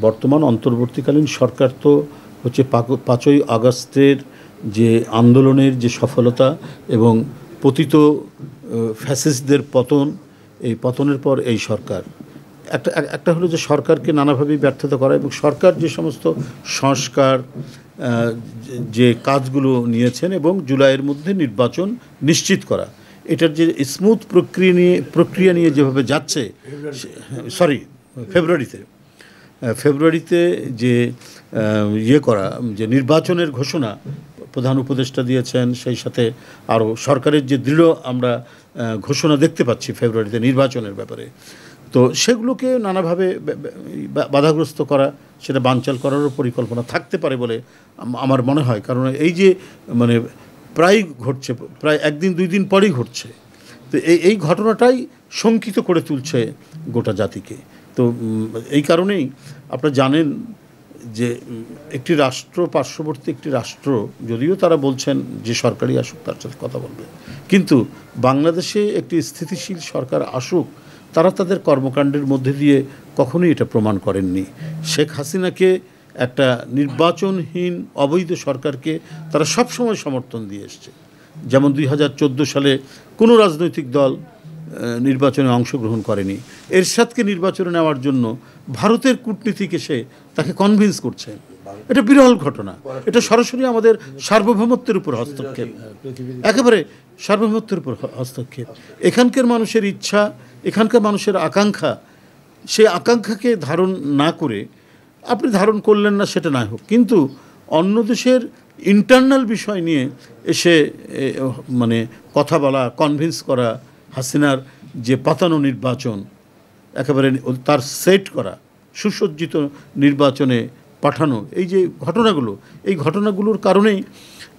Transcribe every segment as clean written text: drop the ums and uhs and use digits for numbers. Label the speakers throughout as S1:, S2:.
S1: বর্তমান অন্তর্বর্তীকালীন সরকার তো হচ্ছে ৫ই আগস্টের যে আন্দোলনের যে সফলতা এবং পতিত ফ্যাসিস্টদের পতন, এই পতনের পর এই সরকার একটা হলো যে সরকারকে নানাভাবেই ব্যর্থতা করা এবং সরকার যে সমস্ত সংস্কার যে কাজগুলো নিয়েছেন এবং জুলাইয়ের মধ্যে নির্বাচন নিশ্চিত করা, এটার যে স্মুথ প্রক্রিয়া নিয়ে যেভাবে যাচ্ছে, ফেব্রুয়ারিতে যে করা যে নির্বাচনের ঘোষণা প্রধান উপদেষ্টা দিয়েছেন, সেই সাথে আরও সরকারের যে দৃঢ় আমরা ঘোষণা দেখতে পাচ্ছি ফেব্রুয়ারিতে নির্বাচনের ব্যাপারে, তো সেগুলোকে নানাভাবে বাধাগ্রস্ত করা, সেটা বানচাল করারও পরিকল্পনা থাকতে পারে বলে আমার মনে হয়। কারণ এই যে মানে প্রায় ঘটছে, প্রায় একদিন দুই দিন পরেই ঘটছে, তো এই ঘটনাটাই শঙ্কিত করে তুলছে গোটা জাতিকে। তো এই কারণেই আপনারা জানেন যে একটি রাষ্ট্র, পার্শ্ববর্তী একটি রাষ্ট্র, যদিও তারা বলছেন যে সরকারি আসুক তার সাথে কথা বলবে, কিন্তু বাংলাদেশে একটি স্থিতিশীল সরকার আসুক, তারা তাদের কর্মকাণ্ডের মধ্যে দিয়ে কখনোই এটা প্রমাণ করেননি। শেখ হাসিনাকে একটা নির্বাচনহীন অবৈধ সরকারকে তারা সবসময় সমর্থন দিয়ে এসছে। যেমন 2014 সালে কোনো রাজনৈতিক দল নির্বাচনে অংশগ্রহণ করেনি। এরশাদকে নির্বাচনে নেওয়ার জন্য ভারতের কূটনীতিক এসে তাকে কনভিন্স করছে। এটা বিরল ঘটনা, এটা সরাসরি আমাদের সার্বভৌমত্বের উপর হস্তক্ষেপ, একেবারে সার্বভৌমত্বের উপর হস্তক্ষেপ। এখানকার মানুষের ইচ্ছা, এখানকার মানুষের আকাঙ্ক্ষা, সেই আকাঙ্ক্ষাকে ধারণ না করে আপনি ধারণ করলেন না, সেটা না হোক, কিন্তু অন্য দেশের ইন্টারনাল বিষয় নিয়ে এসে মানে কথা বলা, কনভিন্স করা, হাসিনার যে পাতানো নির্বাচন একেবারে তার সেট করা, সুসজ্জিত নির্বাচনে পাঠানো, এই যে ঘটনাগুলো, এই ঘটনাগুলোর কারণেই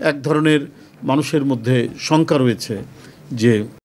S1: এক ধরনের মানুষের মধ্যে শঙ্কা রয়েছে যে